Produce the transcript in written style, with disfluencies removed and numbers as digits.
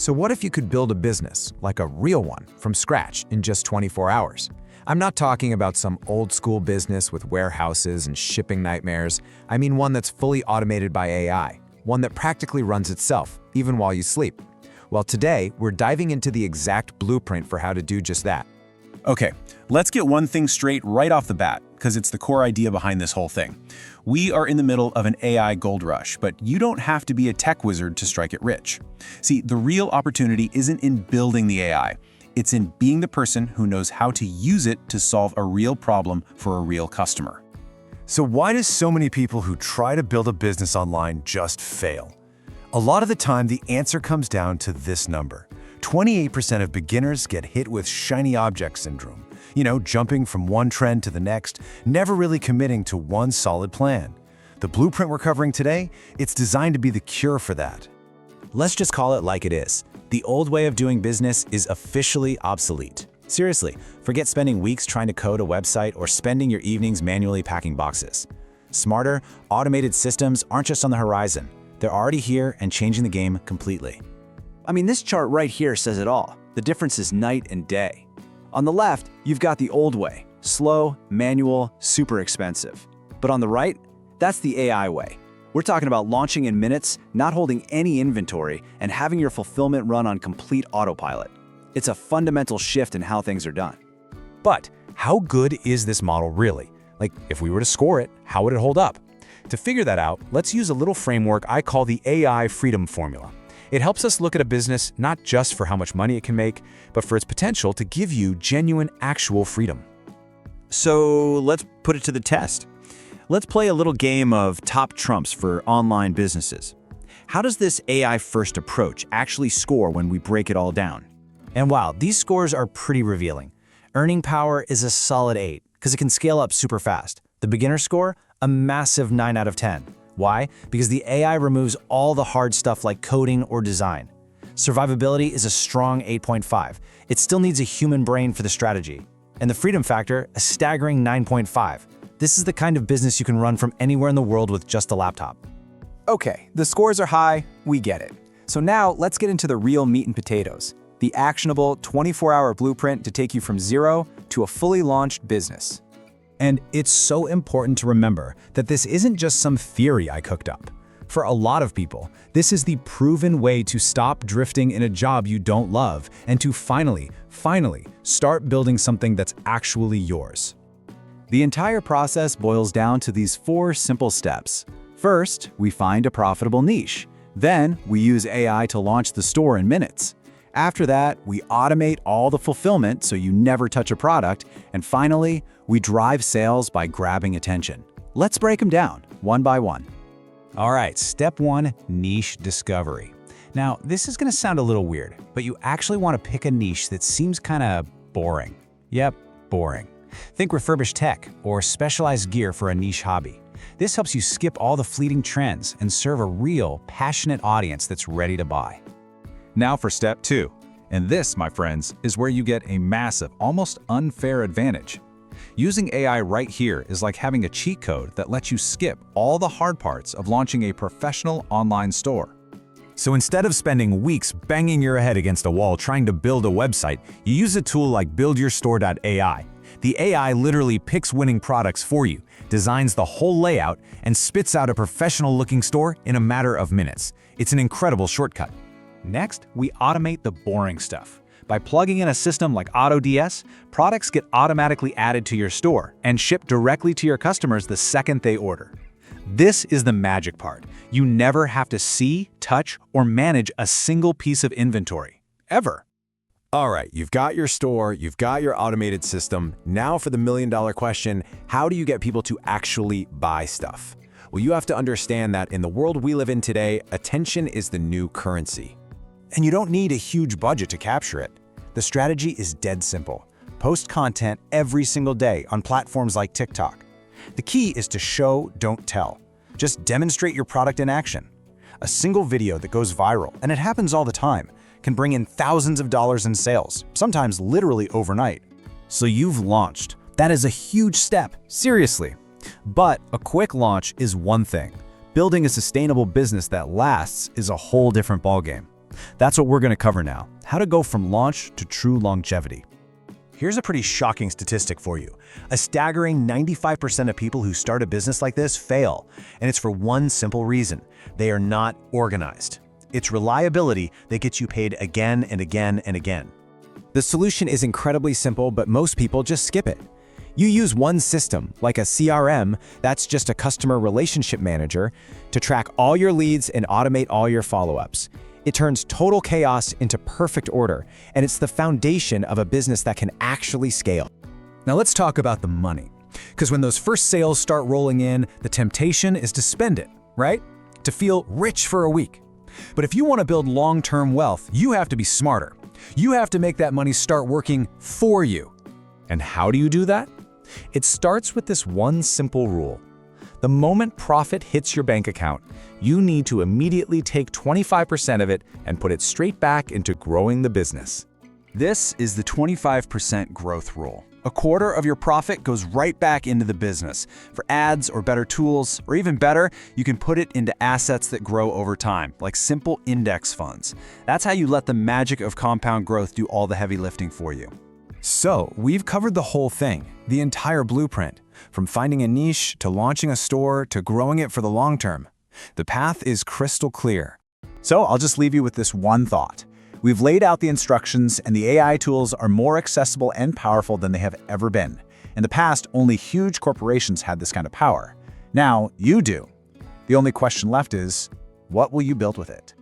So what if you could build a business, like a real one, from scratch in just 24 hours? I'm not talking about some old-school business with warehouses and shipping nightmares. I mean one that's fully automated by AI, one that practically runs itself, even while you sleep. Well, today, we're diving into the exact blueprint for how to do just that. Okay, let's get one thing straight right off the bat, because it's the core idea behind this whole thing. We are in the middle of an AI gold rush, but you don't have to be a tech wizard to strike it rich. See, the real opportunity isn't in building the AI. It's in being the person who knows how to use it to solve a real problem for a real customer. So why do so many people who try to build a business online just fail? A lot of the time, the answer comes down to this number. 28% of beginners get hit with shiny object syndrome. Jumping from one trend to the next, never really committing to one solid plan. The blueprint we're covering today, it's designed to be the cure for that. Let's just call it like it is. The old way of doing business is officially obsolete. Seriously, forget spending weeks trying to code a website or spending your evenings manually packing boxes. Smarter, automated systems aren't just on the horizon. They're already here and changing the game completely. I mean, this chart right here says it all. The difference is night and day. On the left, you've got the old way, slow, manual, super expensive. But on the right, that's the AI way. We're talking about launching in minutes, not holding any inventory, and having your fulfillment run on complete autopilot. It's a fundamental shift in how things are done. But how good is this model really? Like, if we were to score it, how would it hold up? To figure that out, let's use a little framework I call the AI Freedom Formula. It helps us look at a business not just for how much money it can make, but for its potential to give you genuine, actual freedom. So let's put it to the test. Let's play a little game of top trumps for online businesses. How does this AI-first approach actually score when we break it all down? And wow, these scores are pretty revealing. Earning power is a solid 8, because it can scale up super fast. The beginner score, a massive 9 out of 10. Why? Because the AI removes all the hard stuff like coding or design. Survivability is a strong 8.5. It still needs a human brain for the strategy. And the freedom factor, a staggering 9.5. This is the kind of business you can run from anywhere in the world with just a laptop. Okay, the scores are high, we get it. So now let's get into the real meat and potatoes, the actionable 24-hour blueprint to take you from zero to a fully launched business. And it's so important to remember that this isn't just some theory I cooked up. For a lot of people, this is the proven way to stop drifting in a job you don't love and to finally start building something that's actually yours. The entire process boils down to these 4 simple steps. First, we find a profitable niche. Then, we use AI to launch the store in minutes. After that, we automate all the fulfillment so you never touch a product. And finally, we drive sales by grabbing attention. Let's break them down, one by one. All right, step 1, niche discovery. Now, this is going to sound a little weird, but you actually want to pick a niche that seems kind of boring. Yep, boring. Think refurbished tech or specialized gear for a niche hobby. This helps you skip all the fleeting trends and serve a real, passionate audience that's ready to buy. Now for step 2. And this, my friends, is where you get a massive, almost unfair advantage. Using AI right here is like having a cheat code that lets you skip all the hard parts of launching a professional online store. So instead of spending weeks banging your head against a wall trying to build a website, you use a tool like BuildYourStore.ai. The AI literally picks winning products for you, designs the whole layout, and spits out a professional-looking store in a matter of minutes. It's an incredible shortcut. Next, we automate the boring stuff. By plugging in a system like AutoDS, products get automatically added to your store and shipped directly to your customers the second they order. This is the magic part. You never have to see, touch, or manage a single piece of inventory, ever. All right, you've got your store, you've got your automated system. Now for the million-dollar question, how do you get people to actually buy stuff? Well, you have to understand that in the world we live in today, attention is the new currency. And you don't need a huge budget to capture it. The strategy is dead simple. Post content every single day on platforms like TikTok. The key is to show, don't tell. Just demonstrate your product in action. A single video that goes viral, and it happens all the time, can bring in thousands of dollars in sales, sometimes literally overnight. So you've launched. That is a huge step, seriously. But a quick launch is one thing. Building a sustainable business that lasts is a whole different ballgame. That's what we're going to cover now, how to go from launch to true longevity. Here's a pretty shocking statistic for you. A staggering 95% of people who start a business like this fail, and it's for one simple reason. They are not organized. It's reliability that gets you paid again and again and again. The solution is incredibly simple, but most people just skip it. You use one system, like a CRM, that's just a customer relationship manager, to track all your leads and automate all your follow-ups. It turns total chaos into perfect order, and it's the foundation of a business that can actually scale. Now let's talk about the money. Because when those first sales start rolling in, the temptation is to spend it, right? To feel rich for a week. But if you want to build long-term wealth, you have to be smarter. You have to make that money start working for you. And how do you do that? It starts with this one simple rule. The moment profit hits your bank account, you need to immediately take 25% of it and put it straight back into growing the business. This is the 25% growth rule. A quarter of your profit goes right back into the business for ads or better tools, or even better, you can put it into assets that grow over time, like simple index funds. That's how you let the magic of compound growth do all the heavy lifting for you. So, we've covered the whole thing, the entire blueprint, from finding a niche to launching a store to growing it for the long term. The path is crystal clear. So I'll just leave you with this one thought. We've laid out the instructions, and the AI tools are more accessible and powerful than they have ever been. In the past, only huge corporations had this kind of power. Now, you do. The only question left is, what will you build with it?